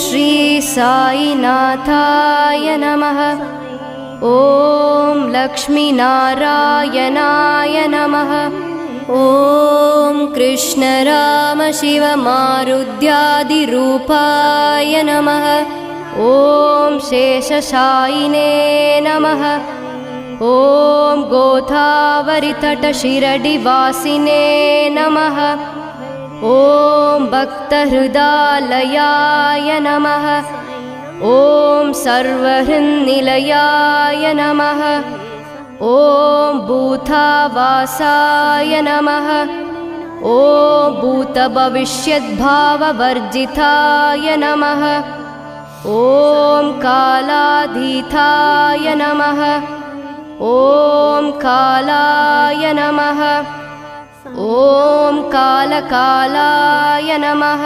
श्री साईनाथाय नमः। ॐ लक्ष्मीनारायणाय नमः। ॐ कृष्णराम शिव मारुद्यादिरूपाय नमः। ॐ शेषशायिने नमः। ॐ गोदावरीतटशिरडिवासिने नमः। ॐ भक्तहृदालयाय नमः। ॐ सर्वहृन्निलयाय नमः। ॐ भूतावासाय नमः। ॐ भूतभविष्यद्भाववर्जिताय नमः। ॐ कालाधीताय नमः। ॐ कालाय नमः। ॐ कालकालाय नमः।